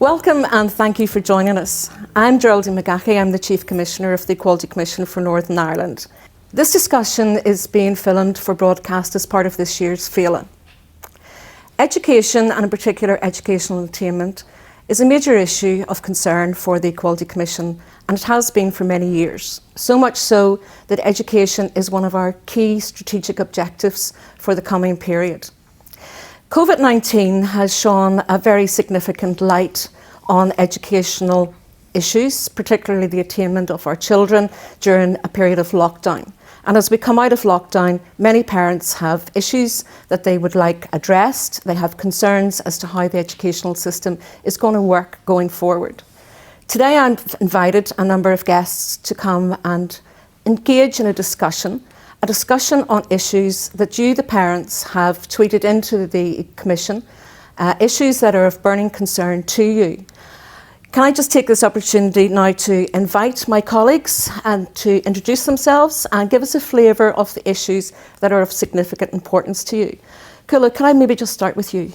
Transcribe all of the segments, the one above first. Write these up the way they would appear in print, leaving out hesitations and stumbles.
Welcome and thank you for joining us. I'm Geraldine McGahey, I'm the Chief Commissioner of the Equality Commission for Northern Ireland. This discussion is being filmed for broadcast as part of this year's Féile. Education, and in particular educational attainment, is a major issue of concern for the Equality Commission, and it has been for many years. So much so that education is one of our key strategic objectives for the coming period. COVID-19 has shone a very significant light on educational issues, particularly the attainment of our children during a period of lockdown. And as we come out of lockdown, many parents have issues that they would like addressed. They have concerns as to how the educational system is going to work going forward. Today I've invited a number of guests to come and engage in a discussion on issues that you, the parents, have tweeted into the Commission, issues that are of burning concern to you. Can I just take this opportunity now to invite my colleagues and to introduce themselves and give us a flavour of the issues that are of significant importance to you. Kula, can I maybe just start with you?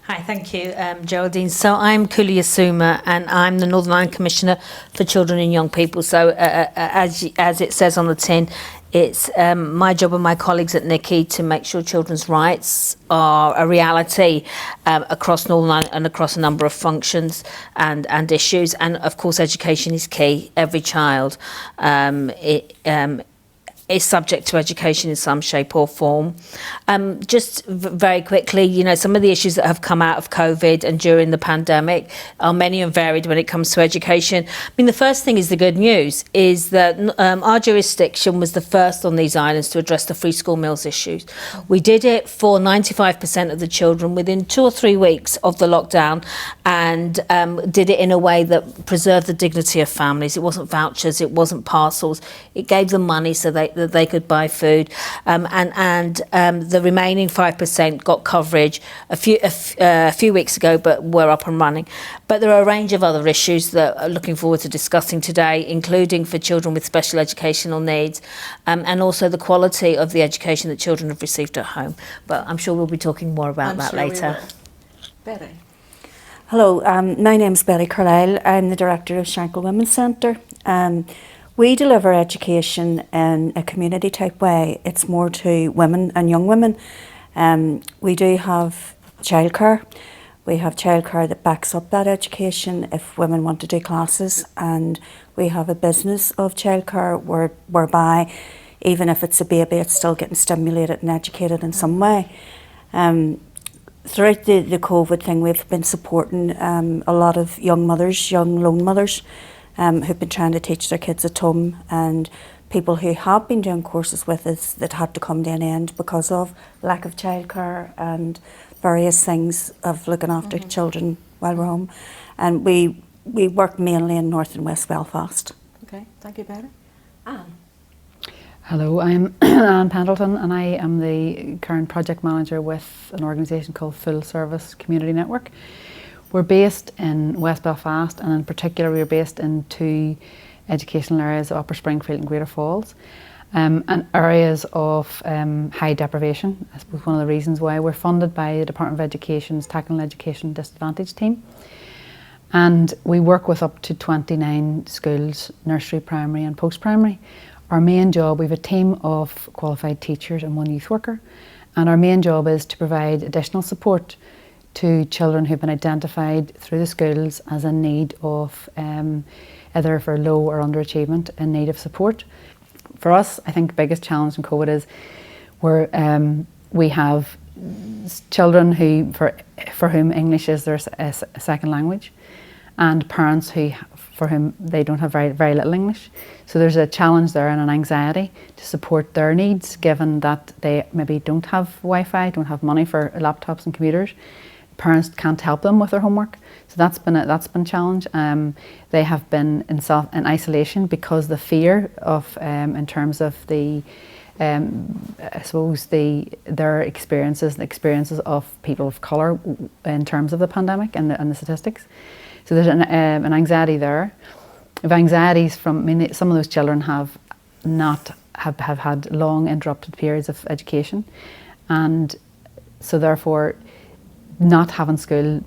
Hi, thank you, Geraldine. So I'm Kula Yasuma and I'm the Northern Ireland Commissioner for Children and Young People. So as it says on the tin, it's my job and my colleagues at NICI to make sure children's rights are a reality across Northern Ireland and across a number of functions and issues. And of course, education is key. Every child is subject to education in some shape or form. Just very quickly, you know, some of the issues that have come out of COVID and during the pandemic are many and varied when it comes to education. I mean, the first thing is the good news, is that our jurisdiction was the first on these islands to address the free school meals issues. We did it for 95% of the children within 2 or 3 weeks of the lockdown, and did it in a way that preserved the dignity of families. It wasn't vouchers, it wasn't parcels. It gave them money so that they could buy food, and the remaining 5% got coverage a few weeks ago, but were up and running. But there are a range of other issues that I'm looking forward to discussing today, including for children with special educational needs, and also the quality of the education that children have received at home. But I'm sure we'll be talking more about that later. Betty. Hello, my name's Betty Carlisle. I'm the Director of Shankill Women's Centre. We deliver education in a community type way. It's more to women and young women. We do have childcare. We have childcare that backs up that education if women want to do classes, and we have a business of childcare whereby even if it's a baby, it's still getting stimulated and educated in some way. Throughout the COVID thing, we've been supporting a lot of young mothers, young lone mothers, who've been trying to teach their kids at home, and people who have been doing courses with us that had to come to an end because of lack of childcare and various things of looking after children while we're home. And we work mainly in North and West Belfast. Okay, thank you, Betty. Anne. Hello, I'm Anne Pendleton and I am the current project manager with an organisation called Full Service Community Network. We're based in West Belfast, and in particular we're based in 2 educational areas of Upper Springfield and Greater Falls, and areas of high deprivation. I suppose one of the reasons why we're funded by the Department of Education's Tackling Education Disadvantage team. And we work with up to 29 schools, nursery, primary and post-primary. Our main job, we have a team of qualified teachers and 1 youth worker, and our main job is to provide additional support to children who've been identified through the schools as in need of either for low or underachievement, in need of support. For us, I think the biggest challenge in COVID is we have children who for whom English is their second language, and parents for whom they don't have very little English. So there's a challenge there and an anxiety to support their needs, given that they maybe don't have Wi-Fi, don't have money for laptops and computers. Parents can't help them with their homework, so that's been a challenge. They have been in isolation because the fear of, in terms of the, I suppose their experiences, the experiences of people of colour in terms of the pandemic and the statistics. So there's an anxiety there. If anxieties from, I mean, some of those children have had long interrupted periods of education, and so therefore not having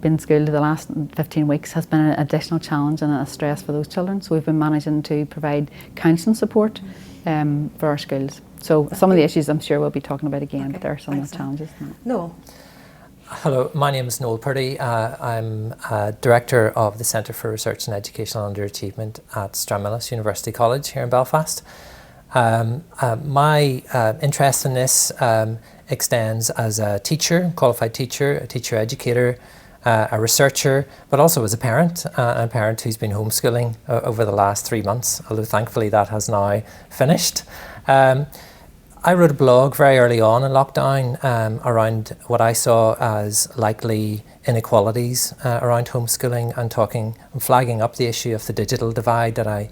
been schooled the last 15 weeks has been an additional challenge and a stress for those children. So we've been managing to provide counselling support for our schools. So some of the issues I'm sure we'll be talking about again, but there are some of the challenges. No. Hello, my name is Noel Purdy. I'm Director of the Centre for Research and Educational Underachievement at Stranmillis University College here in Belfast. My interest in this extends as a teacher, qualified teacher, a teacher educator, a researcher, but also as a parent who's been homeschooling over the last 3 months, although thankfully that has now finished. I wrote a blog very early on in lockdown around what I saw as likely inequalities around homeschooling and flagging up the issue of the digital divide that I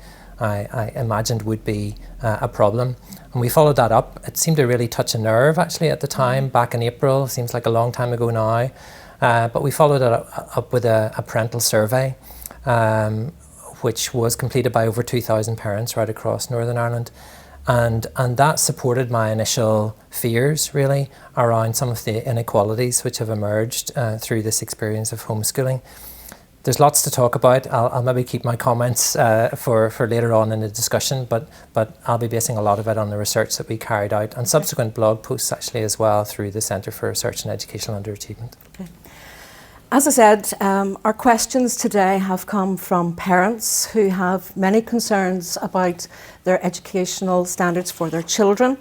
imagined would be a problem. And we followed that up. It seemed to really touch a nerve actually at the time, back in April, seems like a long time ago now. But we followed it up with a parental survey, which was completed by over 2,000 parents right across Northern Ireland. And that supported my initial fears really around some of the inequalities which have emerged through this experience of homeschooling. There's lots to talk about. I'll maybe keep my comments for later on in the discussion, but I'll be basing a lot of it on the research that we carried out and subsequent blog posts actually as well through the Centre for Research and Educational Underachievement. Okay. As I said, our questions today have come from parents who have many concerns about their educational standards for their children.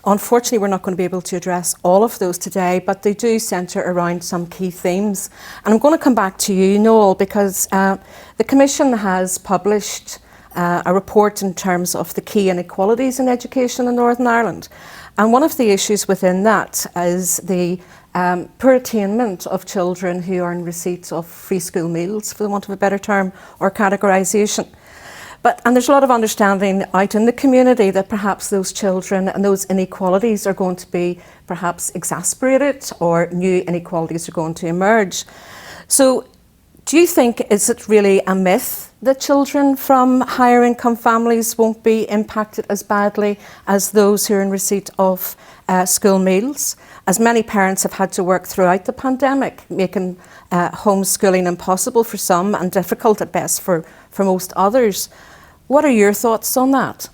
Unfortunately, we're not going to be able to address all of those today, but they do centre around some key themes. And I'm going to come back to you, Noel, because the Commission has published a report in terms of the key inequalities in education in Northern Ireland. And one of the issues within that is the poor attainment of children who are in receipt of free school meals, for the want of a better term, or categorisation. And there's a lot of understanding out in the community that perhaps those children and those inequalities are going to be perhaps exacerbated or new inequalities are going to emerge. So do you think, is it really a myth that children from higher income families won't be impacted as badly as those who are in receipt of school meals? As many parents have had to work throughout the pandemic, making homeschooling impossible for some and difficult at best for most others. What are your thoughts on that?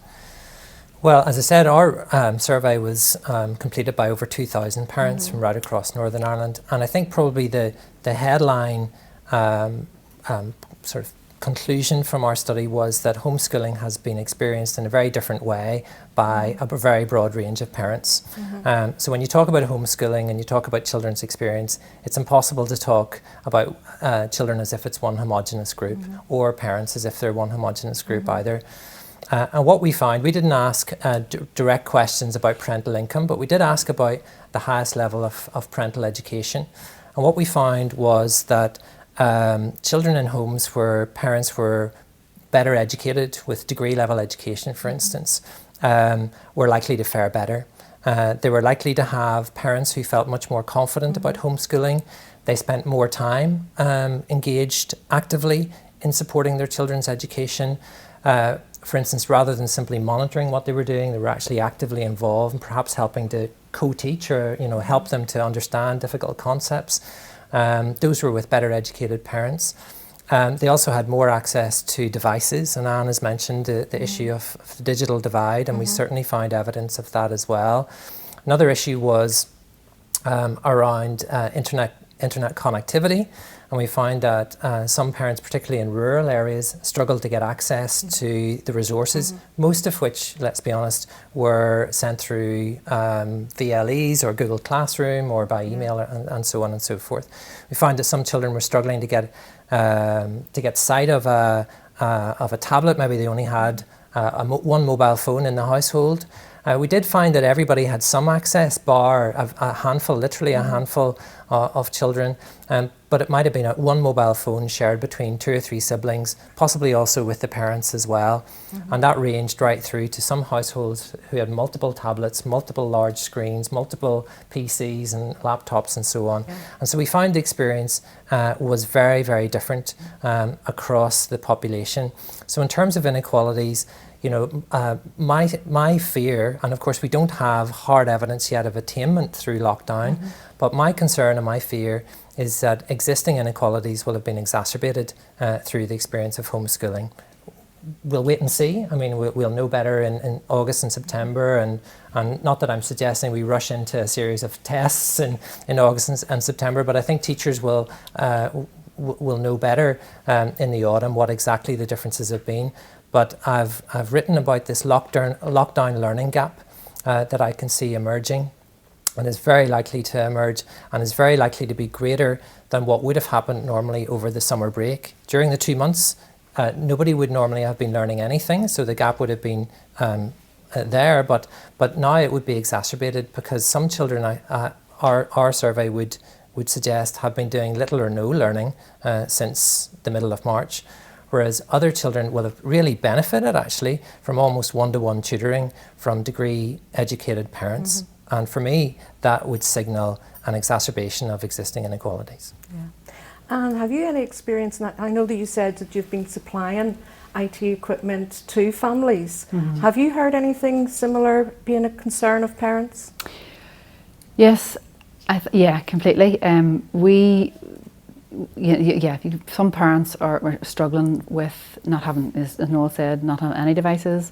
Well, as I said, our survey was completed by over 2,000 parents from right across Northern Ireland. And I think probably the headline sort of conclusion from our study was that homeschooling has been experienced in a very different way by a very broad range of parents. So when you talk about homeschooling and you talk about children's experience, it's impossible to talk about children as if it's one homogenous group or parents as if they're one homogenous group either. And what we found, we didn't ask direct questions about parental income, but we did ask about the highest level of parental education. And what we found was that children in homes where parents were better educated, with degree level education for instance, were likely to fare better. They were likely to have parents who felt much more confident about homeschooling. They spent more time engaged actively in supporting their children's education. For instance, rather than simply monitoring what they were doing, they were actually actively involved and perhaps helping to co-teach or help them to understand difficult concepts. Those were with better educated parents. They also had more access to devices, and Anne has mentioned the issue of the digital divide, and we certainly found evidence of that as well. Another issue was around internet connectivity, and we found that some parents, particularly in rural areas, struggled to get access to the resources, most of which, let's be honest, were sent through VLEs or Google Classroom or by email and so on and so forth. We found that some children were struggling to get sight of a tablet. Maybe they only had one mobile phone in the household. We did find that everybody had some access, bar a handful, literally a handful of children, but it might have been one mobile phone shared between 2 or 3 siblings, possibly also with the parents as well. And that ranged right through to some households who had multiple tablets, multiple large screens, multiple PCs and laptops and so on. And so we found the experience was very, very different across the population. So in terms of inequalities, my fear, and of course we don't have hard evidence yet of attainment through lockdown, but my concern and my fear is that existing inequalities will have been exacerbated through the experience of homeschooling. We'll wait and see. I mean, we'll know better in August and September, and not that I'm suggesting we rush into a series of tests in August and September, but I think teachers will know better in the autumn what exactly the differences have been. But I've written about this lockdown learning gap that I can see emerging, and is very likely to emerge, and is very likely to be greater than what would have happened normally over the summer break. During the 2 months, nobody would normally have been learning anything, so the gap would have been there, but now it would be exacerbated because some children, our survey would suggest, have been doing little or no learning since the middle of March, whereas other children will have really benefited actually from almost one-to-one tutoring from degree-educated parents. And for me, that would signal an exacerbation of existing inequalities. Yeah. And have you any experience in that? I know that you said that you've been supplying IT equipment to families. Have you heard anything similar being a concern of parents? Yes, yeah, completely. Some parents are struggling with not having, as Noel said, not having any devices,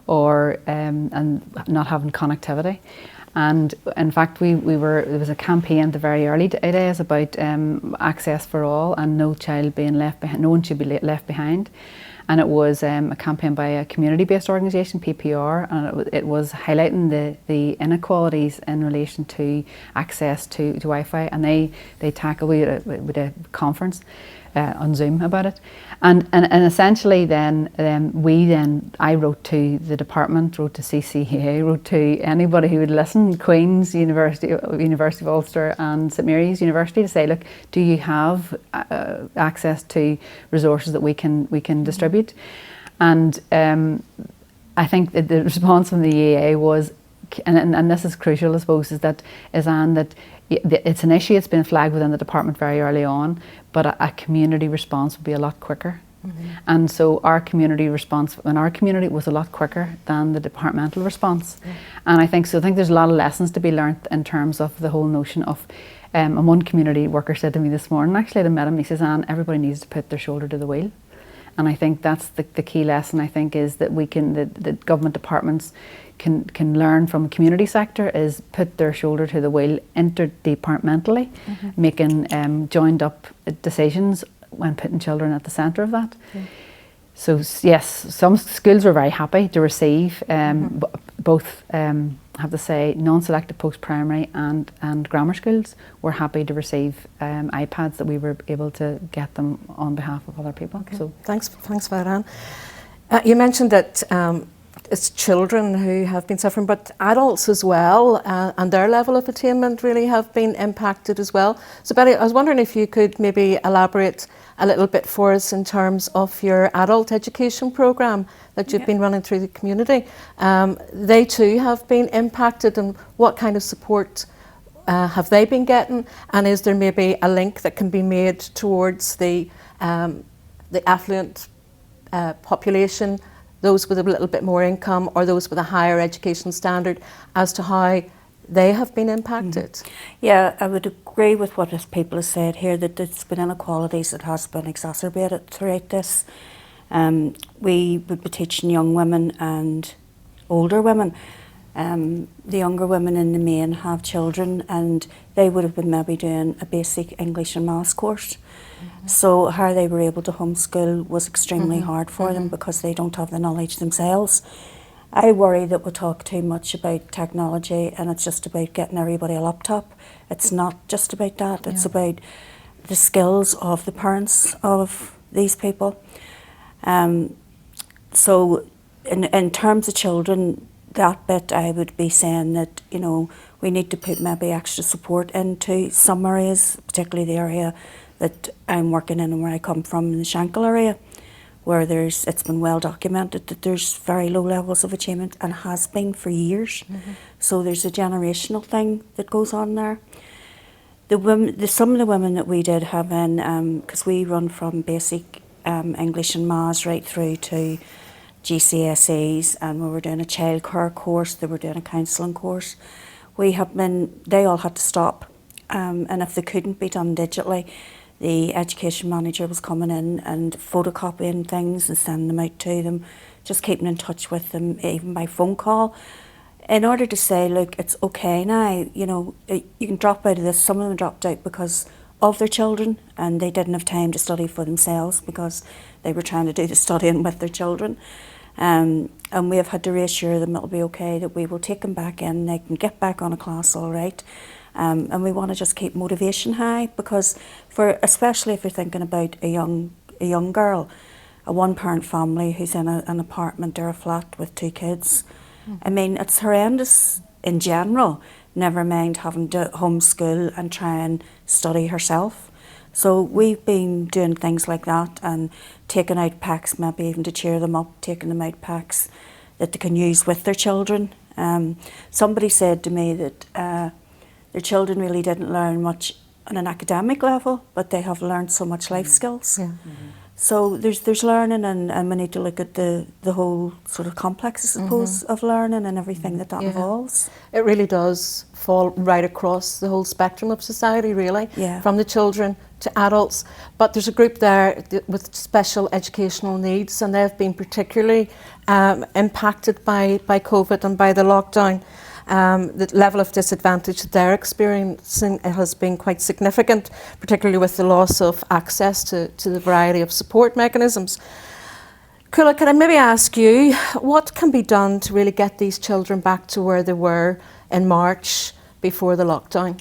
or and not having connectivity. And in fact, there was a campaign the very early days about access for all and no child being left behind. No one should be left behind. And it was a campaign by a community-based organisation, PPR, and it was highlighting the inequalities in relation to access to Wi-Fi. And they tackled with a conference on Zoom about it. And essentially then I wrote to the department, wrote to CCEA, wrote to anybody who would listen, Queen's, University of Ulster and St Mary's University, to say, look, do you have access to resources that we can distribute? And I think that the response from the EA was, and this is crucial, I suppose, is that it's an issue that's been flagged within the department very early on, but a community response would be a lot quicker. And so our community response in our community was a lot quicker than the departmental response. And I think there's a lot of lessons to be learnt in terms of the whole notion of, and one community worker said to me this morning, actually I met him, he says, Anne, everybody needs to put their shoulder to the wheel. And I think that's the key lesson, I think, is that the government departments can learn from the community sector, is put their shoulder to the wheel interdepartmentally, making joined up decisions when putting children at the centre of that. So yes, some schools were very happy to receive both, have to say, non-selected post-primary and grammar schools were happy to receive iPads that we were able to get them on behalf of other people. Okay. So thanks for that, Anne. You mentioned that it's children who have been suffering, but adults as well, and their level of attainment really have been impacted as well. So Betty, I was wondering if you could maybe elaborate a little bit for us in terms of your adult education programme that you've been running through the community. They too have been impacted, and what kind of support have they been getting? And is there maybe a link that can be made towards the affluent population, those with a little bit more income or those with a higher education standard, as to how they have been impacted? Yeah, I would agree with what people have said here, that there's been inequalities that has been exacerbated throughout this. We would be teaching young women and older women. The younger women in the main have children, and they would have been maybe doing a basic English and Maths course. So how they were able to homeschool was extremely hard for them because they don't have the knowledge themselves. I worry that we talk too much about technology and it's just about getting everybody a laptop. It's not just about that, it's about the skills of the parents of these people. So in terms of children, that bit I would be saying that, you know, we need to put maybe extra support into some areas, particularly the area that I'm working in and where I come from, in the Shankill area, where it's been well documented that there's very low levels of achievement and has been for years. So there's a generational thing that goes on there. Some of the women that we did have in, because we run from basic English and Maths right through to GCSEs, and we were doing a childcare course, they were doing a counselling course. They all had to stop, and if they couldn't be done digitally, the education manager was coming in and photocopying things and sending them out to them, just keeping in touch with them, even by phone call, in order to say, look, it's okay now, you know, you can drop out of this. Some of them dropped out because of their children, and they didn't have time to study for themselves because they were trying to do the studying with their children. And we have had to reassure them it'll be okay, that we will take them back in, they can get back on a class all right. And we want to just keep motivation high, because especially if you're thinking about a young girl, a one-parent family who's in an apartment or a flat with 2 kids. I mean, it's horrendous in general, never mind having to homeschool and try and study herself. So we've been doing things like that and taking out packs, maybe even to cheer them up, taking them out packs that they can use with their children. Somebody said to me that their children really didn't learn much on an academic level, but they have learned so much life skills. Yeah. So there's learning, and we need to look at the whole sort of complex, I suppose, of learning and everything that involves. It really does fall right across the whole spectrum of society, really, from the children to adults. But there's a group there with special educational needs, and they've been particularly impacted by COVID and by the lockdown. The level of disadvantage that they're experiencing has been quite significant, particularly with the loss of access to the variety of support mechanisms. Cuala, can I maybe ask you, what can be done to really get these children back to where they were in March before the lockdown?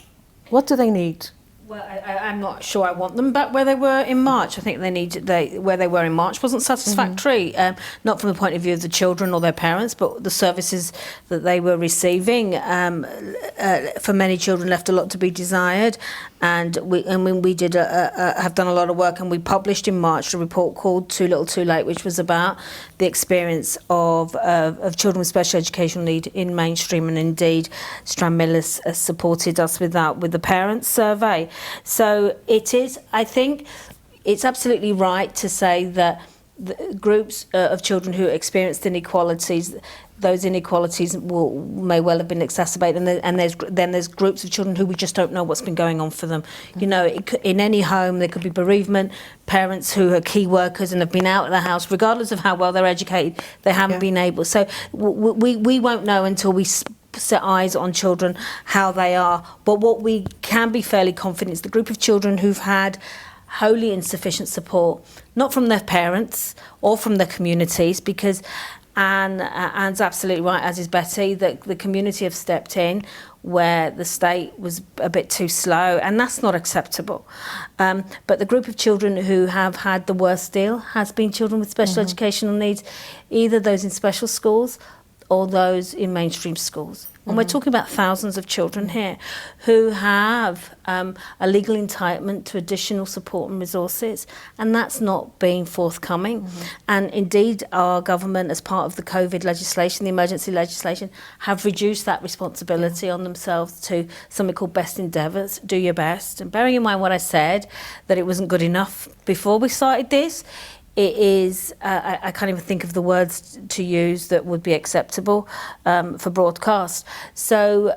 What do they need? Well, I'm not sure I want them back where they were in March. I think where they were in March wasn't satisfactory, not from the point of view of the children or their parents, but the services that they were receiving for many children left a lot to be desired. And we did have done a lot of work, and we published in March a report called Too Little Too Late, which was about the experience of children with special educational need in mainstream, and indeed Stranmillis supported us with that, with the parents' survey. So I think it's absolutely right to say that the groups of children who experienced inequalities, those inequalities may well have been exacerbated, and there's groups of children who we just don't know what's been going on for them. You know, in any home there could be bereavement, parents who are key workers and have been out of the house, regardless of how well they're educated, they haven't been able. So we won't know until we set eyes on children how they are. But what we can be fairly confident is the group of children who've had wholly insufficient support, not from their parents or from their communities, because Anne's absolutely right, as is Betty, that the community have stepped in where the state was a bit too slow, and that's not acceptable. But the group of children who have had the worst deal has been children with special educational needs, either those in special schools or those in mainstream schools. And we're talking about thousands of children here who have a legal entitlement to additional support and resources, and that's not being forthcoming. And indeed, our government, as part of the COVID legislation, the emergency legislation, have reduced that responsibility on themselves to something called best endeavours, do your best. And bearing in mind what I said, that it wasn't good enough before we started this, it is, I can't even think of the words to use that would be acceptable for broadcast. So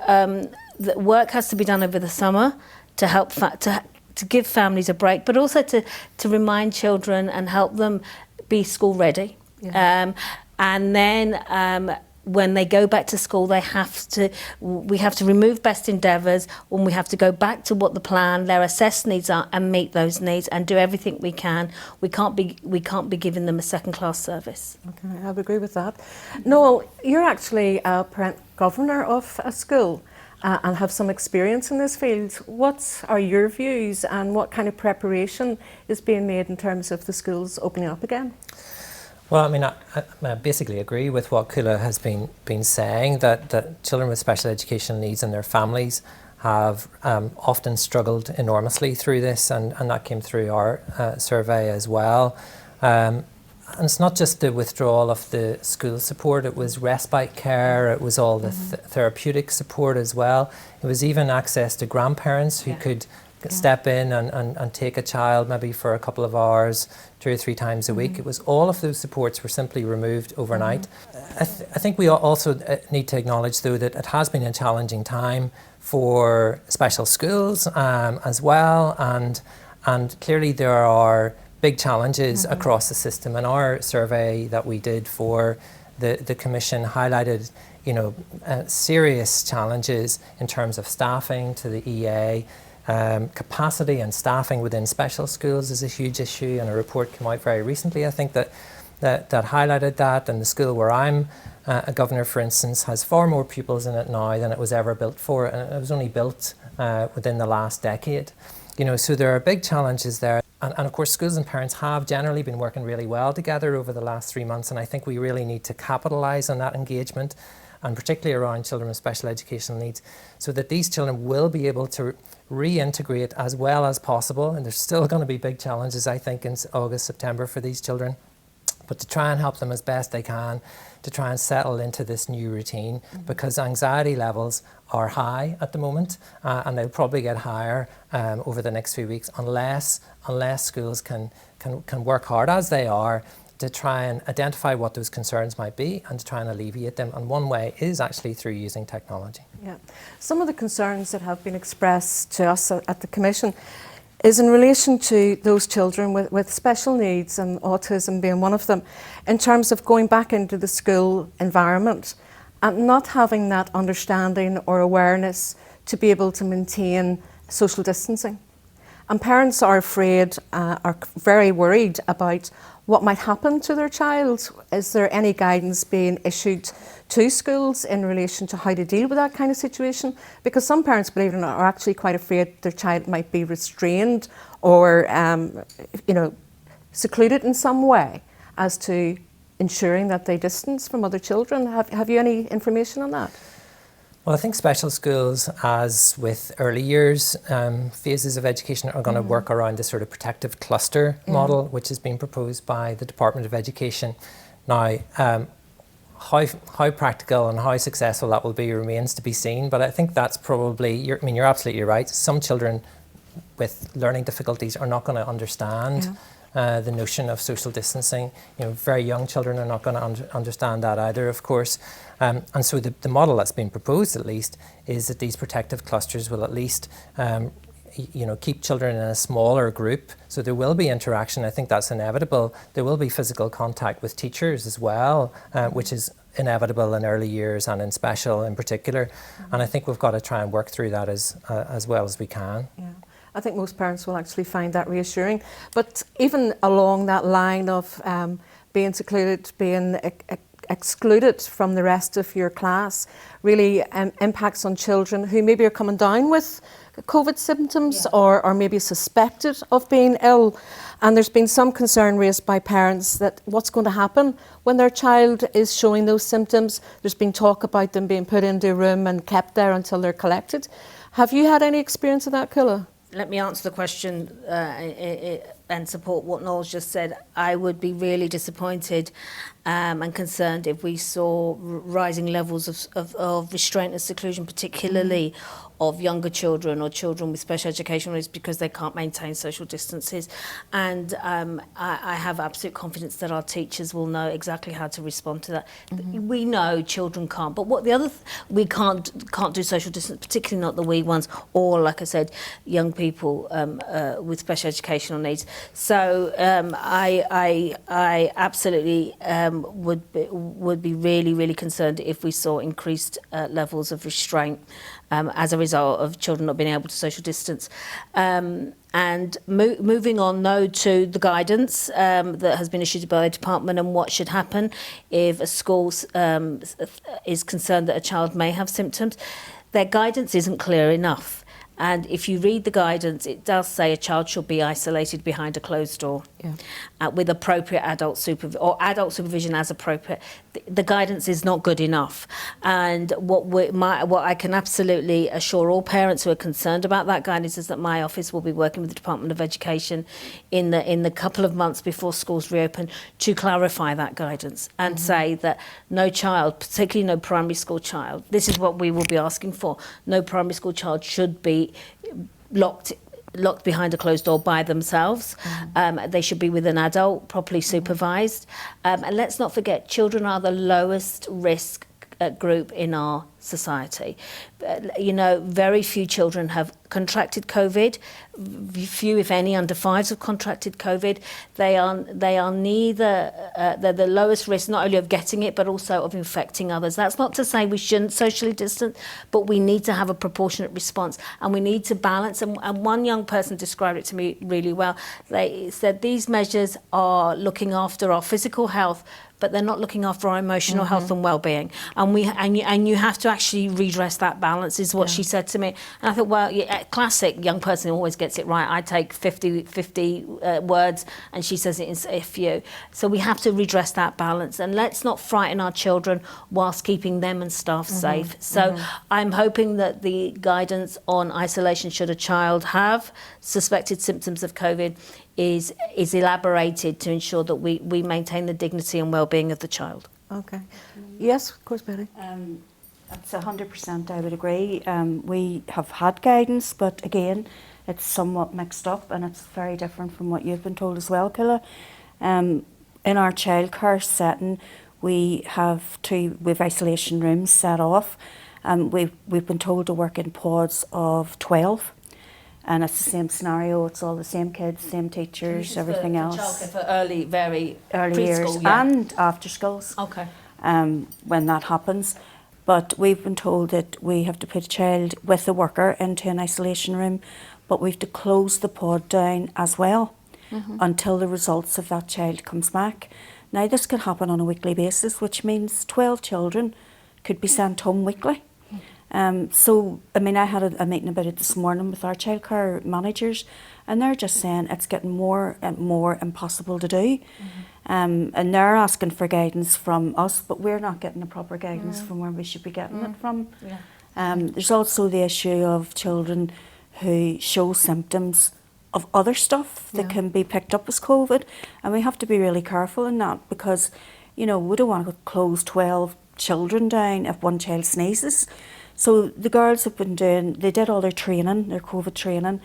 the work has to be done over the summer to help to give families a break, but also to remind children and help them be school ready. And then when they go back to school, we have to remove best endeavours, and we have to go back to what the plan, their assessed needs are, and meet those needs and do everything we can. We can't be giving them a second-class service. Okay, I would agree with that. Noel, you're actually a parent governor of a school and have some experience in this field. What are your views, and what kind of preparation is being made in terms of the schools opening up again? Well, I mean, I basically agree with what Cuala has been saying, that children with special educational needs and their families have often struggled enormously through this, and that came through our survey as well. And it's not just the withdrawal of the school support, it was respite care, it was all the therapeutic support as well. It was even access to grandparents who could step in and take a child maybe for a couple of hours, 2 or 3 times a week. It was all of those supports were simply removed overnight. I think we also need to acknowledge, though, that it has been a challenging time for special schools as well, and clearly there are big challenges across the system. And our survey that we did for the Commission highlighted, serious challenges in terms of staffing to the EA. Capacity and staffing within special schools is a huge issue, and a report came out very recently, I think, that highlighted that. And the school where I'm a governor, for instance, has far more pupils in it now than it was ever built for, and it was only built within the last decade. So there are big challenges there. And of course, schools and parents have generally been working really well together over the last 3 months, and I think we really need to capitalise on that engagement, and particularly around children with special educational needs, so that these children will be able to reintegrate as well as possible. And there's still going to be big challenges, I think, in August, September for these children, but to try and help them as best they can to try and settle into this new routine, because anxiety levels are high at the moment, and they'll probably get higher over the next few weeks unless schools can work hard, as they are, to try and identify what those concerns might be and to try and alleviate them. And one way is actually through using technology. Yeah. Some of the concerns that have been expressed to us at the Commission is in relation to those children with special needs, and autism being one of them, in terms of going back into the school environment and not having that understanding or awareness to be able to maintain social distancing. And parents are afraid, are very worried about what might happen to their child. Is there any guidance being issued to schools in relation to how to deal with that kind of situation? Because some parents, believe it or not, are actually quite afraid their child might be restrained or secluded in some way as to ensuring that they distance from other children. Have you any information on that? Well, I think special schools, as with early years phases of education, are going to work around this sort of protective cluster model, which has been proposed by the Department of Education. Now, how practical and how successful that will be remains to be seen, but I think that's probably, you're absolutely right. Some children with learning difficulties are not going to understand the notion of social distancing. Very young children are not going to understand that either, of course. And so the model that's been proposed, at least, is that these protective clusters will at least keep children in a smaller group. So there will be interaction. I think that's inevitable. There will be physical contact with teachers as well, which is inevitable in early years and in special in particular. And I think we've got to try and work through that as well as we can. Yeah. I think most parents will actually find that reassuring. But even along that line of being secluded, being excluded from the rest of your class, really impacts on children who maybe are coming down with COVID symptoms or maybe suspected of being ill. And there's been some concern raised by parents that what's going to happen when their child is showing those symptoms. There's been talk about them being put into a room and kept there until they're collected. Have you had any experience of that, Culla? Let me answer the question and support what Noel's just said. I would be really disappointed and concerned if we saw rising levels of restraint and seclusion, particularly of younger children or children with special educational needs, because they can't maintain social distances. And I have absolute confidence that our teachers will know exactly how to respond to that. We know children can't, but what the other we can't do social distance, particularly not the wee ones, or like I said, young people with special educational needs. So I absolutely would be really concerned if we saw increased levels of restraint as a result of children not being able to social distance. And moving on now to the guidance that has been issued by the department and what should happen if a school is concerned that a child may have symptoms. Their guidance isn't clear enough. And if you read the guidance, it does say a child should be isolated behind a closed door with appropriate adult supervision as appropriate. The guidance is not good enough. And what I can absolutely assure all parents who are concerned about that guidance is that my office will be working with the Department of Education in the couple of months before schools reopen to clarify that guidance and say that no child, particularly no primary school child, this is what we will be asking for, no primary school child should be locked locked behind a closed door by themselves. They should be with an adult, properly supervised. And let's not forget, children are the lowest risk group in our society. You know, very few children have contracted COVID. Few, if any, under 5s have contracted COVID. They are neither, they're the lowest risk not only of getting it, but also of infecting others. That's not to say we shouldn't socially distance, but we need to have a proportionate response, and we need to balance. And one young person described it to me really well. They said these measures are looking after our physical health, but they're not looking after our emotional health and well-being. And you have to actually redress that balance, is what she said to me. And I thought, well, yeah, classic young person always gets it right. I take 50 words, and she says it in a few. So we have to redress that balance, and let's not frighten our children whilst keeping them and staff safe. So I'm hoping that the guidance on isolation should a child have suspected symptoms of COVID is elaborated to ensure that we maintain the dignity and well-being of the child. Okay. Yes, of course, Betty. That's 100%, I would agree. We have had guidance, but again, it's somewhat mixed up, and it's very different from what you've been told as well, Killa. In our childcare setting, we have isolation rooms set off. We've been told to work in pods of 12. And it's the same scenario. It's all the same kids, same teachers, everything else. Childcare for early early years and after schools. Okay. When that happens, but we've been told that we have to put a child with a worker into an isolation room, but we've to close the pod down as well until the results of that child comes back. Now this could happen on a weekly basis, which means 12 children could be sent home weekly. So, I mean, I had a meeting about it this morning with our childcare managers, and they're just saying it's getting more and more impossible to do. And they're asking for guidance from us, but we're not getting the proper guidance from where we should be getting it from. There's also the issue of children who show symptoms of other stuff that can be picked up as COVID, and we have to be really careful in that, because, you know, we don't want to close 12 children down if one child sneezes. So the girls have been they did all their training, their COVID training,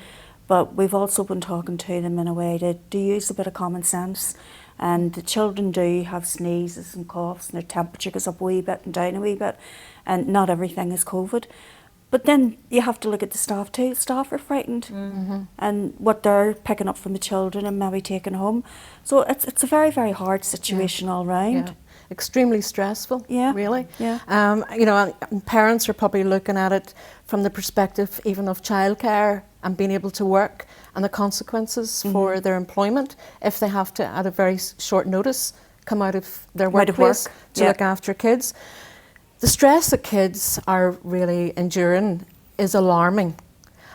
but we've also been talking to them in a way to use a bit of common sense. And the children do have sneezes and coughs, and their temperature goes up a wee bit and down a wee bit, and not everything is COVID. But then you have to look at the staff too. Staff are frightened, and what they're picking up from the children and maybe taking home. So it's a very, very hard situation all round. Yeah. Extremely stressful, really. Yeah. You know, and parents are probably looking at it from the perspective even of childcare and being able to work, and the consequences for their employment if they have to, at a very short notice, come out of their workplace to look after kids. The stress that kids are really enduring is alarming.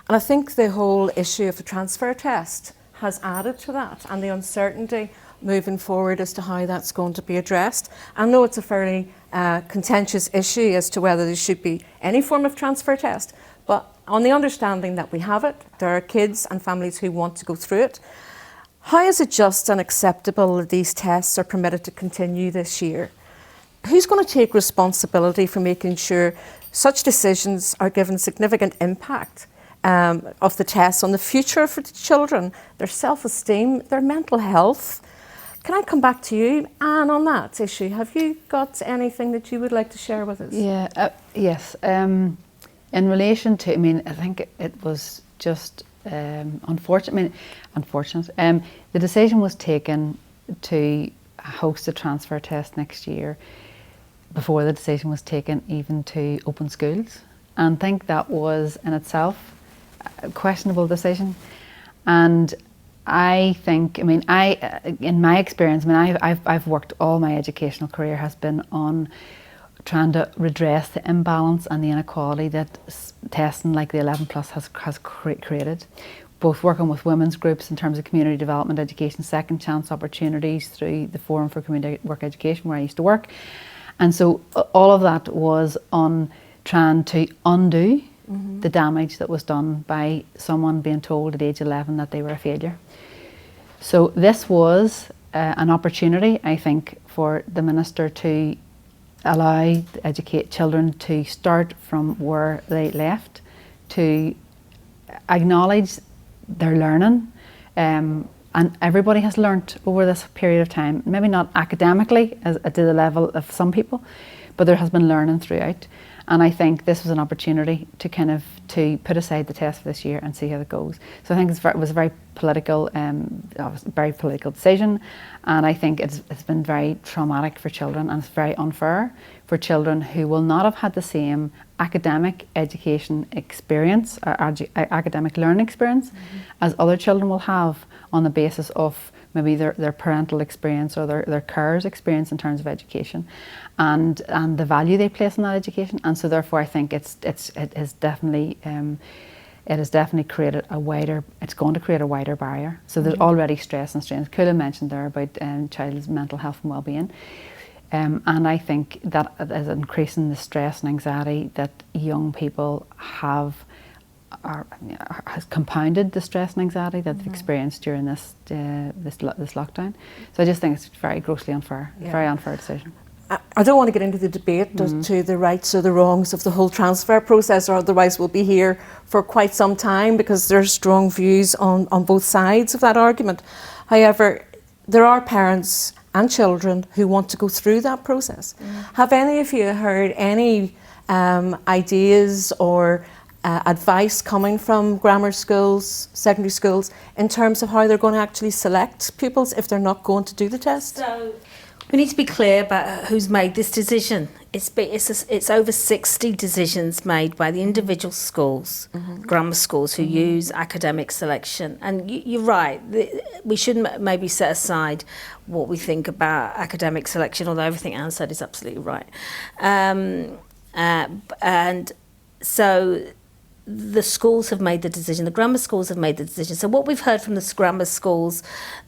And I think the whole issue of the transfer test has added to that, and the uncertainty moving forward as to how that's going to be addressed. I know it's a fairly contentious issue as to whether there should be any form of transfer test, but on the understanding that we have it, there are kids and families who want to go through it. How is it just and acceptable that these tests are permitted to continue this year? Who's going to take responsibility for making sure such decisions are given significant impact of the tests on the future for the children, their self-esteem, their mental health? Can I come back to you, Anne, on that issue? Have you got anything that you would like to share with us? Yeah, yes. In relation to, I mean, I think it was just unfortunate. The decision was taken to host a transfer test next year before the decision was taken even to open schools. And I think that was in itself a questionable decision. And I think, I mean, in my experience, I mean, I've worked all my educational career has been on trying to redress the imbalance and the inequality that testing like the 11 Plus has created. Both working with women's groups in terms of community development, education, second chance opportunities through the Forum for Community Work Education where I used to work. And so all of that was on trying to undo the damage that was done by someone being told at age 11 that they were a failure. So this was an opportunity, I think, for the Minister to allow, educate children to start from where they left, to acknowledge they're learning, and everybody has learnt over this period of time, maybe not academically as to the level of some people, but there has been learning throughout. And I think this was an opportunity to to put aside the test for this year and see how it goes. So I think it was a very political decision, and I think it's been very traumatic for children, and it's very unfair for children who will not have had the same academic education experience or academic learning experience as other children will have on the basis of maybe their parental experience or their carers experience in terms of education, and the value they place in that education. And so therefore I think it has definitely created it's going to create a wider barrier. So there's already stress and strains. Cuala mentioned there about child's mental health and well-being. And I think that is increasing the stress and anxiety that young people has compounded the stress and anxiety that they've experienced during this lockdown. So I just think it's very grossly unfair, very unfair decision. I don't want to get into the debate as to the rights or the wrongs of the whole transfer process, or otherwise we'll be here for quite some time, because there's strong views on both sides of that argument. However, there are parents and children who want to go through that process. Have any of you heard any ideas or advice coming from grammar schools, secondary schools, in terms of how they're going to actually select pupils if they're not going to do the test? So we need to be clear about who's made this decision. It's over 60 decisions made by the individual schools, grammar schools, who use academic selection. And you're right, we should maybe set aside what we think about academic selection, although everything Anne said is absolutely right. And so the schools have made the decision, the grammar schools have made the decision. So what we've heard from the grammar schools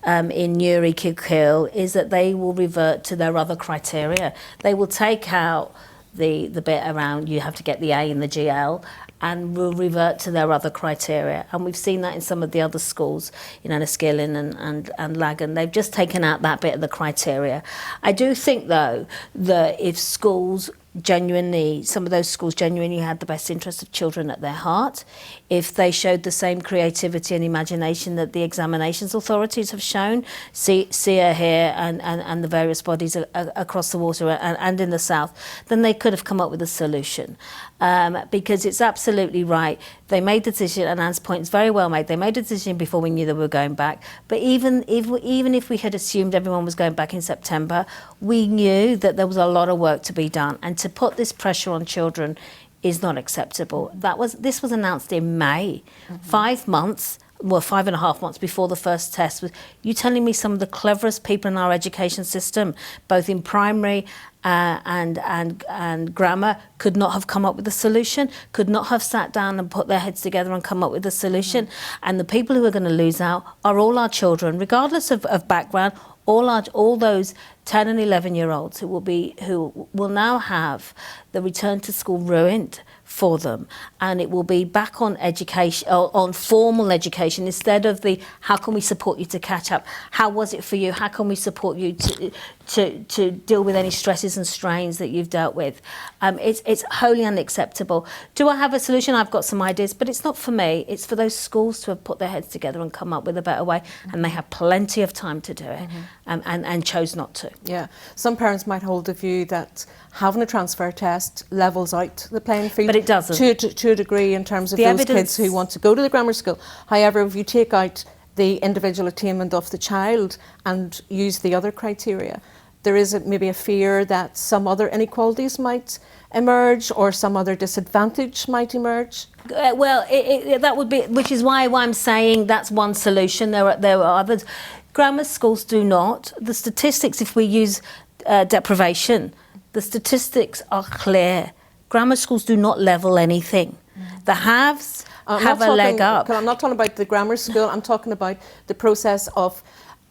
in Newry, Kilkeel, is that they will revert to their other criteria. They will take out the bit around you have to get the A in the GL, and will revert to their other criteria. And we've seen that in some of the other schools, Enniskillen and Lagan. They've just taken out that bit of the criteria. I do think, though, that if schools some of those schools genuinely had the best interest of children at their heart, if they showed the same creativity and imagination that the examinations authorities have shown, SEA here and the various bodies across the water and in the south, then they could have come up with a solution. Because it's absolutely right. They made the decision, and Anne's point is very well made. They made a decision before we knew they were going back. But even if we had assumed everyone was going back in September, we knew that there was a lot of work to be done. And to put this pressure on children is not acceptable. This was announced in May, 5 months. Well, 5.5 months before the first test. You telling me some of the cleverest people in our education system, both in primary and grammar, could not have come up with a solution, could not have sat down and put their heads together and come up with a solution. And the people who are going to lose out are all our children, regardless of background, all those 10 and 11-year-olds who will now have the return to school ruined for them, and it will be back on education, on formal education, instead of the how can we support you to catch up, how was it for you, how can we support you to deal with any stresses and strains that you've dealt with. It's wholly unacceptable. Do I have a solution? I've got some ideas, but it's not for me. It's for those schools to have put their heads together and come up with a better way, and they have plenty of time to do it, and chose not to. Yeah, some parents might hold the view that having a transfer test levels out the playing field. But it doesn't. To a degree, in terms of those kids who want to go to the grammar school. However, if you take out the individual attainment of the child and use the other criteria, there is maybe a fear that some other inequalities might emerge, or some other disadvantage might emerge. Well, that would be, which is why I'm saying that's one solution. There are others. Grammar schools do not. The statistics, if we use deprivation, the statistics are clear. Grammar schools do not level anything. The haves have a leg up. I'm not talking about the grammar school. I'm talking about the process of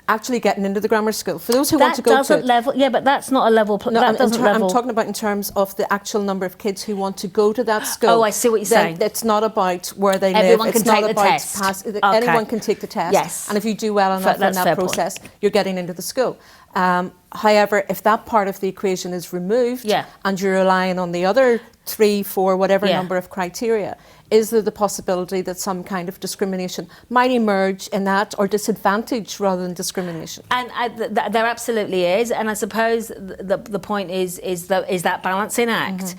actually getting into the grammar school. For those who want to go to it. That doesn't level. Yeah, but that's not a level. No, that doesn't level. I'm talking about in terms of the actual number of kids who want to go to that school. Oh, I see what you're saying. It's not about where they Everyone live. can It's not take the about test. pass. Okay. Anyone can take the test. Yes. And if you do well enough in that process, you're getting into the school. However, if that part of the equation is removed and you're relying on the other 3, 4, whatever number of criteria, is there the possibility that some kind of discrimination might emerge in that, or disadvantage rather than discrimination? And there absolutely is, and I suppose the point is that balancing act,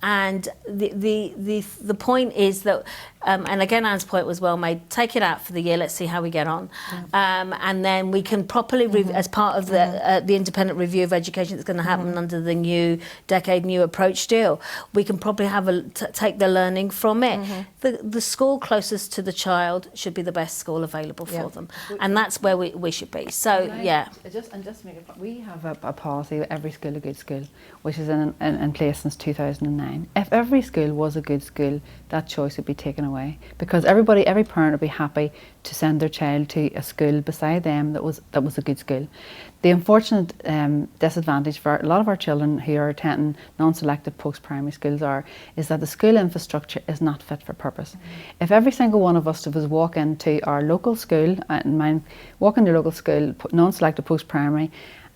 and the point is that, and again Anne's point was well made. Take it out for the year. Let's see how we get on, and then we can properly, as part of the independent review of education that's going to happen under the new decade, new approach deal, we can probably have take the learning from it. The school closest to the child should be the best school available for them, and that's where we should be. So just to make it, we have a policy, every school a good school, which is in place since 2009. If every school was a good school, that choice would be taken away, because every parent would be happy to send their child to a school beside them that was a good school. The unfortunate disadvantage for a lot of our children who are attending non-selective post-primary schools is that the school infrastructure is not fit for purpose. If every single one of us was walk into our local school, non-selective post-primary,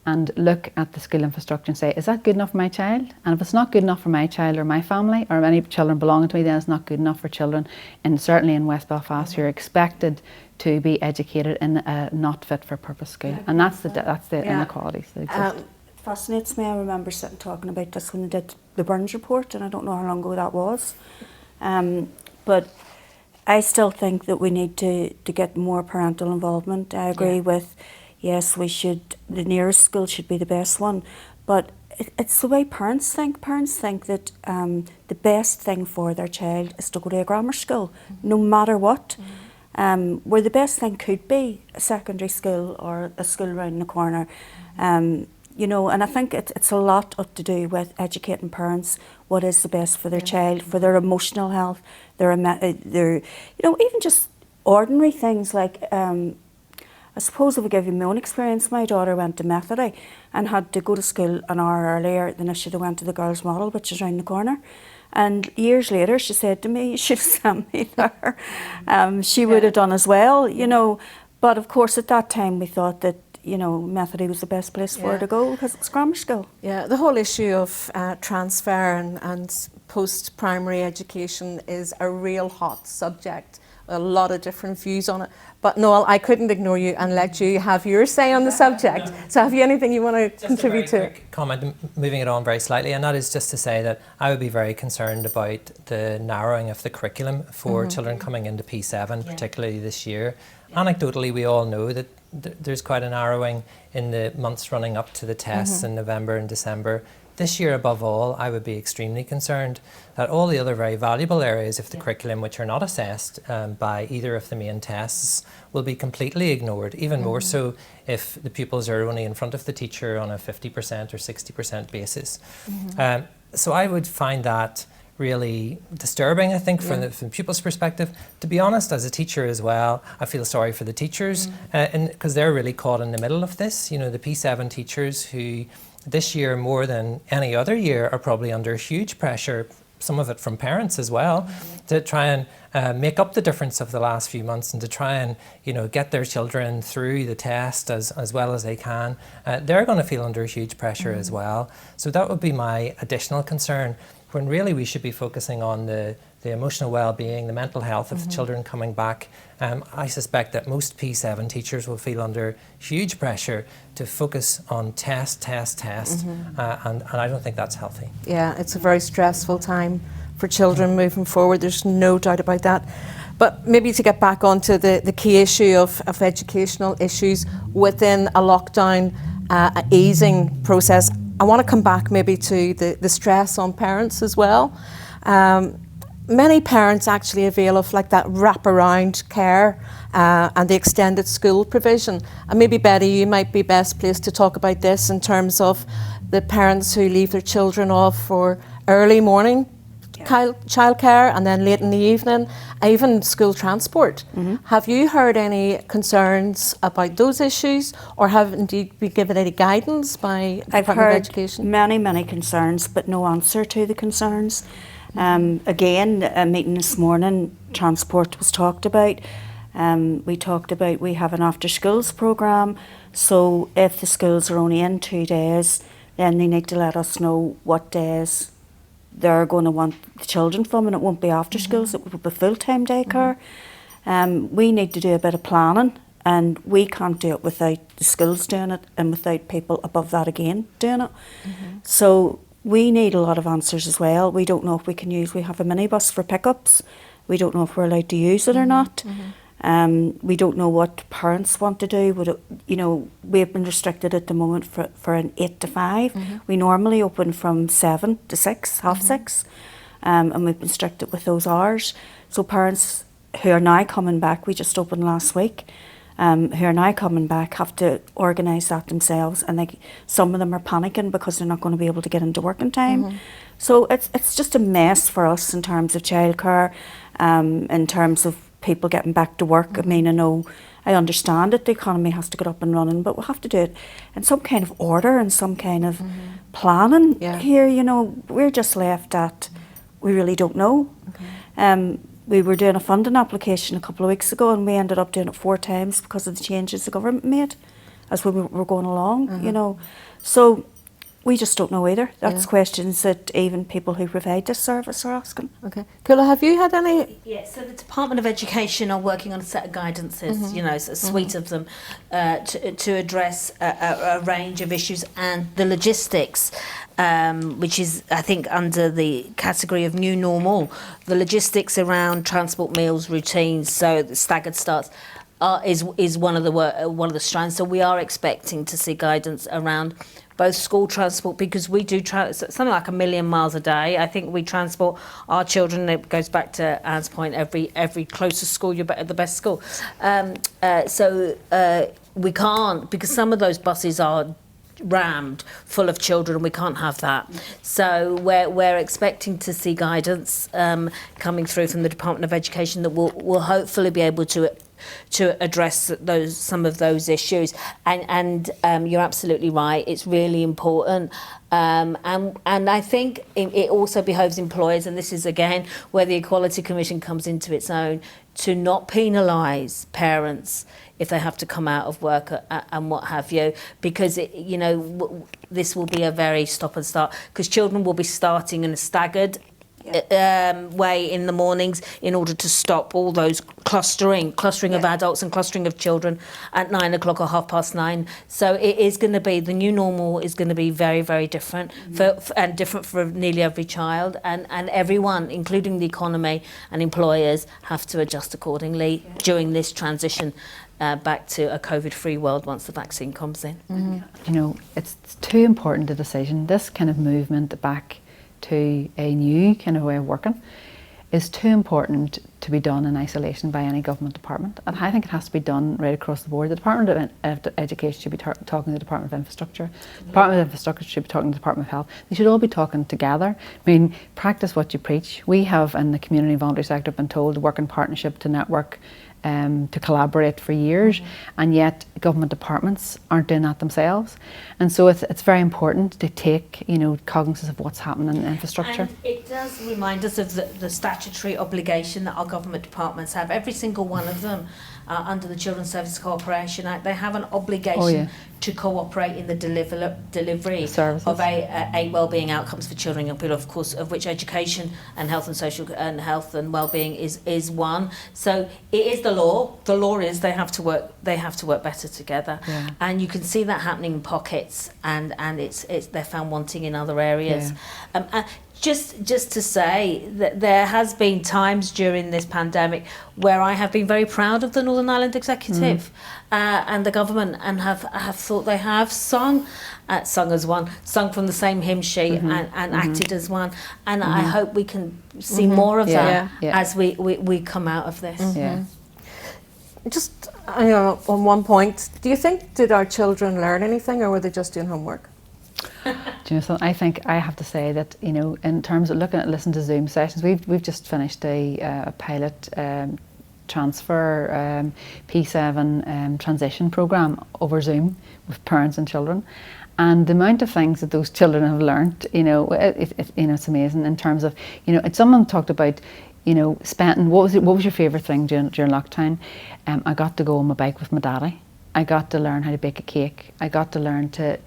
and look at the school infrastructure and say, is that good enough for my child? And if it's not good enough for my child or my family or any children belonging to me, then it's not good enough for children, and certainly in West Belfast, who are expected to be educated in a not fit for purpose school. And that's the inequalities that exist. It fascinates me. I remember sitting talking about this when they did the Burns report, and I don't know how long ago that was. But I still think that we need to get more parental involvement. I agree with, yes, the nearest school should be the best one, but it's the way parents think. Parents think that the best thing for their child is to go to a grammar school, no matter what. Where the best thing could be a secondary school or a school round the corner. And I think it's a lot to do with educating parents what is the best for their child, for their emotional health, their even just ordinary things like, I suppose if I give you my own experience, my daughter went to Methody and had to go to school an hour earlier than if she'd have went to the girls' model, which is round the corner. And years later, she said to me, you should have sent me there. She would have done as well, But of course, at that time, we thought that, Methody was the best place for her to go because it's grammar school. Yeah, the whole issue of transfer and post-primary education is a real hot subject. A lot of different views on it. But Noel, I couldn't ignore you and let you have your say on the subject. So have you anything you want to contribute to? Just a very quick comment, moving it on very slightly, and that is just to say that I would be very concerned about the narrowing of the curriculum for children coming into P7, particularly this year. Anecdotally, we all know that there's quite a narrowing in the months running up to the tests in November and December. This year, above all, I would be extremely concerned that all the other very valuable areas of the curriculum which are not assessed by either of the main tests will be completely ignored, even more so if the pupils are only in front of the teacher on a 50% or 60% basis. So I would find that really disturbing, I think, from the pupils' perspective. To be honest, as a teacher as well, I feel sorry for the teachers because they're really caught in the middle of this. The P7 teachers who this year, more than any other year, are probably under huge pressure, some of it from parents as well, to try and make up the difference of the last few months and to try and get their children through the test as well as they can. They're going to feel under huge pressure as well. So that would be my additional concern, when really we should be focusing on the emotional well-being, the mental health of the children coming back. I suspect that most P7 teachers will feel under huge pressure to focus on test, and I don't think that's healthy. Yeah, it's a very stressful time for children moving forward, there's no doubt about that. But maybe to get back onto the key issue of educational issues within a lockdown easing process, I want to come back maybe to the stress on parents as well. Many parents actually avail of that wraparound care and the extended school provision. And maybe Betty, you might be best placed to talk about this in terms of the parents who leave their children off for early morning childcare and then late in the evening, even school transport. Have you heard any concerns about those issues, or have indeed been given any guidance by the Department of Education? I've heard many concerns, but no answer to the concerns. Again, a meeting this morning, transport was talked about. We talked about we have an after schools programme, so if the schools are only in 2 days, then they need to let us know what days they're going to want the children from, and it won't be after schools, it will be full-time daycare. We need to do a bit of planning, and we can't do it without the schools doing it and without people above that again doing it. So we need a lot of answers as well. We don't know if we can use, we have a minibus for pickups. We don't know if we're allowed to use it or not. We don't know what parents want to do. Would it, you know, we've been restricted at the moment for an 8 to 5. We normally open from 7 to 6, half 6, and we've been restricted with those hours. So parents who are now coming back, we just opened last week, who are now coming back have to organise that themselves, and some of them are panicking because they're not going to be able to get into work in time. So it's just a mess for us in terms of childcare, in terms of people getting back to work. I mean, I understand it, the economy has to get up and running, but we'll have to do it in some kind of order and some kind of planning here. You know, we're just left at, we really don't know. We were doing a funding application a couple of weeks ago, and we ended up doing it 4 times because of the changes the government made as we were going along, you know. So we just don't know either. That's questions that even people who provide this service are asking. Okay. Kula, have you had any? Yeah, so the Department of Education are working on a set of guidances, you know, a suite of them to address a range of issues, and the logistics, which is, I think, under the category of new normal, the logistics around transport, meals, routines, so the staggered starts, is one of the strands. So we are expecting to see guidance around both school transport, because we do something like 1 million miles a day. I think we transport our children. It goes back to Anne's point. Every closest school, you're the best school. So we can't, because some of those buses are rammed full of children. We can't have that. So we're expecting to see guidance coming through from the Department of Education that will hopefully be able to address some of those issues, and you're absolutely right, it's really important, and I think it also behoves employers, and this is again where the Equality Commission comes into its own, to not penalise parents if they have to come out of work and what have you, because you know, this will be a very stop and start, because children will be starting in a staggered way in the mornings in order to stop all those clustering of adults and clustering of children at 9 o'clock or 9:30. So it is going to be, the new normal is going to be very, very different and different for nearly every child, and everyone, including the economy and employers, have to adjust accordingly during this transition back to a COVID-free world once the vaccine comes in. You know, it's too important a decision. This kind of movement back to a new kind of way of working is too important to be done in isolation by any government department. And I think it has to be done right across the board. The Department of Education should be talking to the Department of Infrastructure. The Department of Infrastructure should be talking to the Department of Health. They should all be talking together. I mean, practice what you preach. We have, in the community voluntary sector, been told to work in partnership, to network, to collaborate for years, and yet government departments aren't doing that themselves. And so it's very important to take, you know, cognizance of what's happening in infrastructure. And it does remind us of the statutory obligation that our government departments have. Every single one of them, under the Children's Services Cooperation Act, they have an obligation to cooperate in the delivery of a wellbeing outcomes for children and young people, of course, of which education and health and social and health and wellbeing is one. So it is the law. The law is they have to work better together, and you can see that happening in pockets, and it's they're found wanting in other areas. Just to say that there has been times during this pandemic where I have been very proud of the Northern Ireland Executive and the government, and have thought they have sung as one, sung from the same hymn sheet, and acted as one. And I hope we can see more of that as we come out of this. Just on one point, do you think, did our children learn anything, or were they just doing homework? Do you know something? I think I have to say that, you know, in terms of listening to Zoom sessions, we've just finished a pilot transfer P7 transition programme over Zoom with parents and children, and the amount of things that those children have learnt, you know, it's amazing in terms of, you know, and someone talked about, you know, spending, what was your favourite thing during lockdown? I got to go on my bike with my daddy. I got to learn how to bake a cake. I got to learn to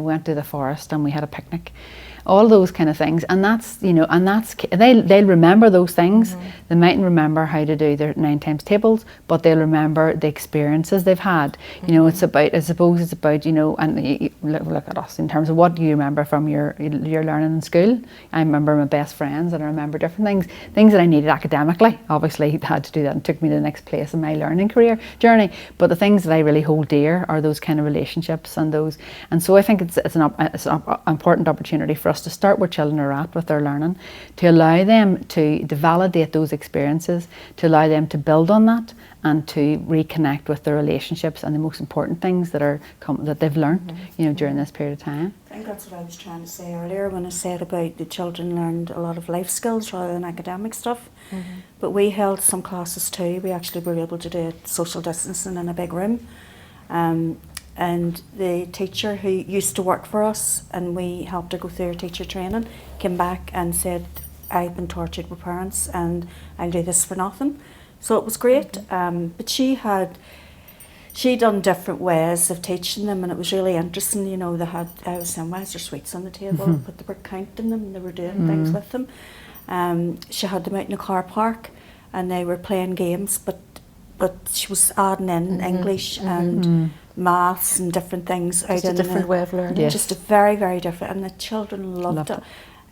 went to the forest and we had a picnic. All those kind of things, and that's, you know, and that's, they'll remember those things. They mightn't remember how to do their 9 times tables, but they'll remember the experiences they've had. You know, it's about, I suppose it's about, you know, and look at us in terms of what do you remember from your learning in school. I remember my best friends, and I remember different things that I needed academically. Obviously, had to do that and took me to the next place in my learning career journey. But the things that I really hold dear are those kind of relationships and those. And so I think it's an important opportunity for us to start where children are at with their learning, to allow them to validate those experiences, to allow them to build on that and to reconnect with their relationships and the most important things that they've learned, you know, during this period of time. I think that's what I was trying to say earlier when I said about the children learned a lot of life skills rather than academic stuff. But we held some classes too. We actually were able to do it social distancing in a big room. And the teacher who used to work for us, and we helped her go through her teacher training, came back and said, I've been tortured with parents and I'll do this for nothing. So it was great. But she done different ways of teaching them, and it was really interesting. You know, I was saying, why is there sweets on the table? But they were counting them and they were doing things with them. She had them out in a car park and they were playing games, but she was adding in English and maths and different things. Just a different way of learning. Yes. Just a very, very different, and the children loved it.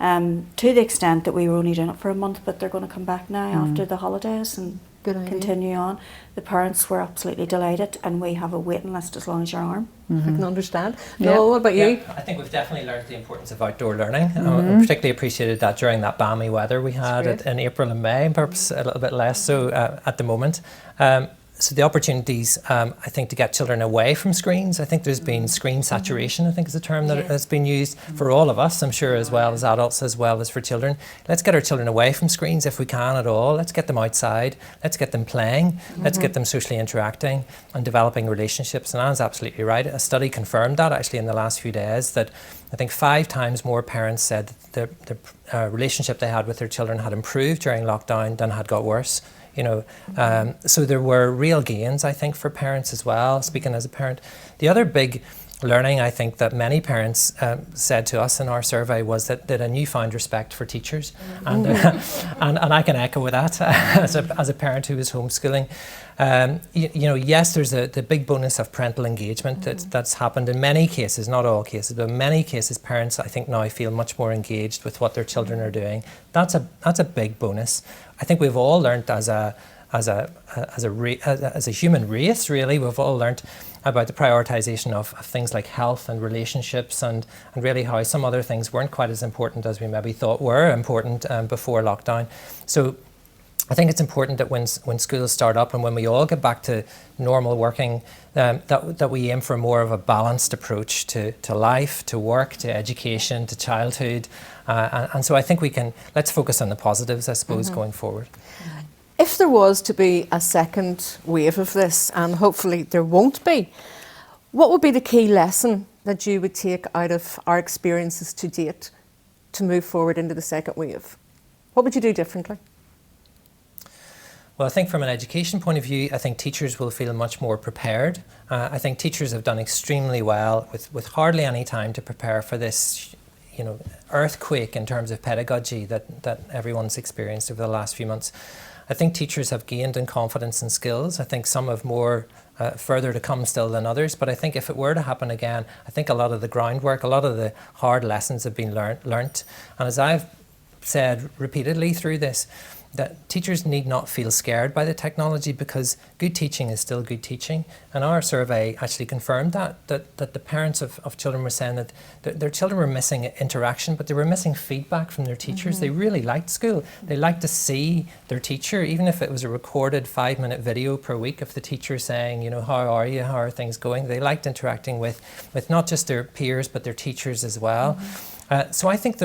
To the extent that we were only doing it for a month, but they're going to come back now after the holidays and continue on. The parents were absolutely delighted, and we have a waiting list as long as your arm. I can understand. No, what about you? Yeah, I think we've definitely learned the importance of outdoor learning. I particularly appreciated that during that balmy weather we had in April and May, perhaps a little bit less so at the moment. So the opportunities, I think, to get children away from screens. I think there's been screen saturation, I think is a term that has been used for all of us, I'm sure, as well as adults, as well as for children. Let's get our children away from screens if we can at all. Let's get them outside. Let's get them playing. Let's get them socially interacting and developing relationships. And Anne's absolutely right. A study confirmed that actually in the last few days, that I think 5 times more parents said that the relationship they had with their children had improved during lockdown than had got worse. You know, so there were real gains, I think, for parents as well, speaking as a parent. The other big learning, I think, that many parents said to us in our survey was that a newfound respect for teachers. And I can echo that as a parent who was homeschooling. You know, yes, there's the big bonus of parental engagement that's happened in many cases, not all cases, but in many cases, parents, I think, now feel much more engaged with what their children are doing. That's a big bonus. I think we've all learned as a human race, really, we've all learned about the prioritisation of things like health and relationships and really how some other things weren't quite as important as we maybe thought were important before lockdown. So I think it's important that when schools start up and when we all get back to normal working, that we aim for more of a balanced approach to life, to work, to education, to childhood. And so I think let's focus on the positives, I suppose, going forward. If there was to be a second wave of this, and hopefully there won't be, what would be the key lesson that you would take out of our experiences to date to move forward into the second wave? What would you do differently? Well, I think from an education point of view, I think teachers will feel much more prepared. I think teachers have done extremely well with hardly any time to prepare for this, you know, earthquake in terms of pedagogy that everyone's experienced over the last few months. I think teachers have gained in confidence and skills. I think some have more further to come still than others. But I think if it were to happen again, I think a lot of the groundwork, a lot of the hard lessons have been learnt. And as I've said repeatedly through this, that teachers need not feel scared by the technology because good teaching is still good teaching. And our survey actually confirmed that the parents of children were saying that their children were missing interaction, but they were missing feedback from their teachers. They really liked school. They liked to see their teacher, even if it was a recorded 5-minute video per week of the teacher saying, you know, how are you, how are things going? They liked interacting with not just their peers, but their teachers as well. So I think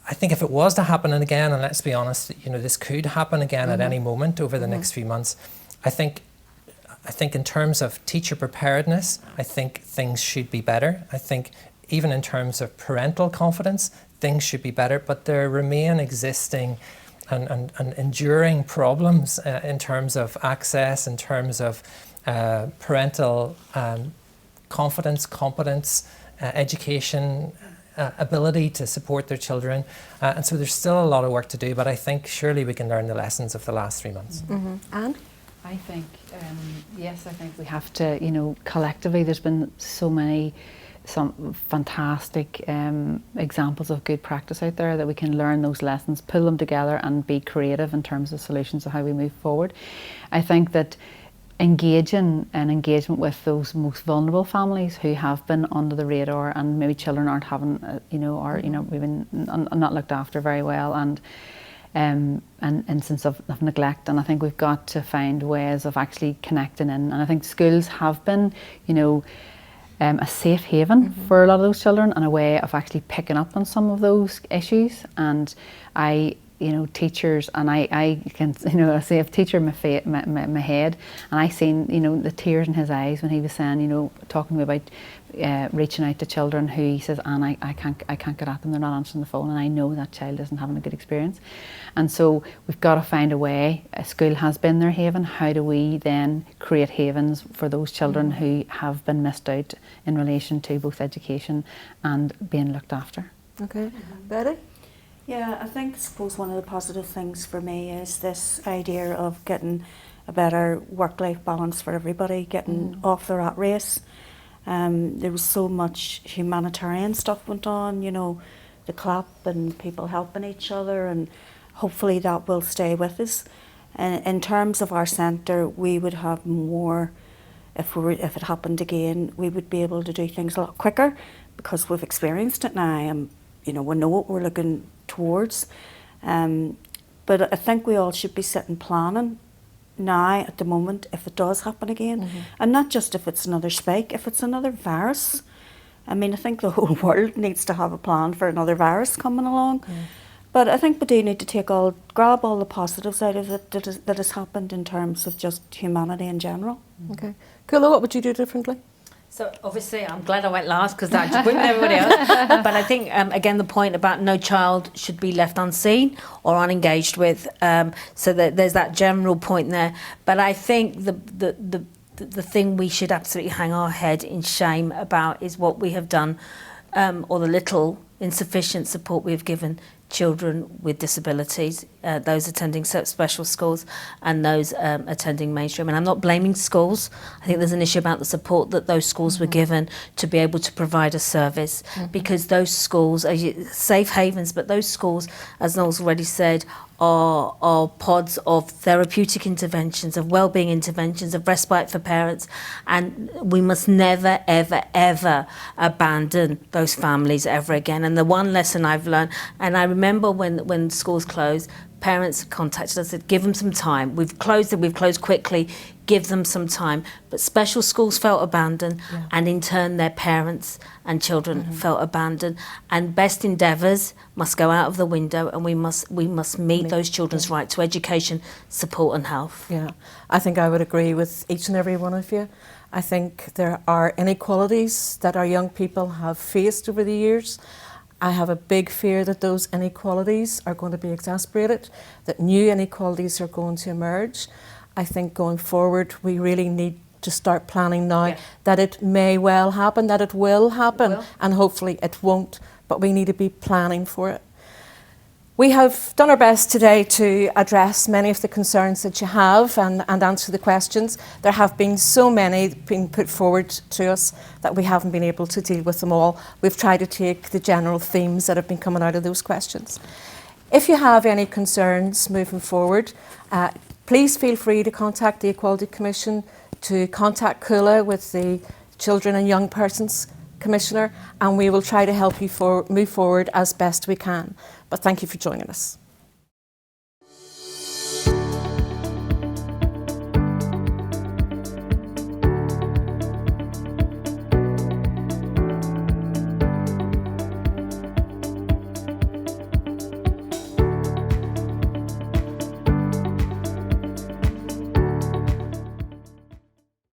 I think if it was to happen again, and let's be honest, you know, this could happen again at any moment over the next few months, I think in terms of teacher preparedness, I think things should be better. I think even in terms of parental confidence, things should be better, but there remain existing and enduring problems in terms of access, in terms of parental confidence, competence, education, ability to support their children. And so there's still a lot of work to do, but I think surely we can learn the lessons of the last 3 months. Mm-hmm. And? I think, yes, I think we have to, you know, collectively there's been some fantastic examples of good practice out there that we can learn those lessons, pull them together and be creative in terms of solutions of how we move forward. I think that engagement with those most vulnerable families who have been under the radar and maybe children aren't having, we've been not looked after very well, and instance of neglect. And I think we've got to find ways of actually connecting in. And I think schools have been, a safe haven for a lot of those children and a way of actually picking up on some of those issues. And teachers, and I can, I say if teacher in my head, and I seen, the tears in his eyes when he was saying, talking to me about reaching out to children who he says, Anne, I can't get at them, they're not answering the phone, and I know that child isn't having a good experience. And so we've got to find a way. A school has been their haven. How do we then create havens for those children who have been missed out in relation to both education and being looked after? Okay. Betty? Yeah, I suppose one of the positive things for me is this idea of getting a better work-life balance for everybody, getting off the rat race. There was so much humanitarian stuff went on, the clap and people helping each other, and hopefully that will stay with us. And in terms of our centre, we would have more, if it happened again, we would be able to do things a lot quicker because we've experienced it now, and we know what we're looking towards. But I think we all should be sitting planning now at the moment if it does happen again, and not just if it's another spike, if it's another virus. I mean, I think the whole world needs to have a plan for another virus coming along. But I think we do need to grab all the positives out of it that has happened in terms of just humanity in general. Okay. Kula, what would you do differently? So obviously I'm glad I went last because I just went with everybody else. But I think, again, the point about no child should be left unseen or unengaged with. So that there's that general point there. But I think the thing we should absolutely hang our head in shame about is what we have done, or the little insufficient support we have given children with disabilities, those attending special schools and those attending mainstream. And I'm not blaming schools. I think there's an issue about the support that those schools were given to be able to provide a service, because those schools are safe havens, but those schools, as Noel's already said, are pods of therapeutic interventions, of wellbeing interventions, of respite for parents, and we must never, ever, ever abandon those families ever again. And the one lesson I've learned, and I remember when schools closed, parents contacted us and said, give them some time. We've closed quickly, give them some time. But special schools felt abandoned, and in turn their parents and children felt abandoned. And best endeavours must go out of the window, and we must meet those children's right to education, support and health. Yeah, I think I would agree with each and every one of you. I think there are inequalities that our young people have faced over the years. I have a big fear that those inequalities are going to be exacerbated, that new inequalities are going to emerge. I think going forward, we really need to start planning now that it may well happen, that it will happen, and hopefully it won't, but we need to be planning for it. We have done our best today to address many of the concerns that you have and answer the questions. There have been so many being put forward to us that we haven't been able to deal with them all. We've tried to take the general themes that have been coming out of those questions. If you have any concerns moving forward, please feel free to contact the Equality Commission, to contact Kula with the Children and Young Persons Commissioner, and we will try to help you move forward as best we can. But thank you for joining us.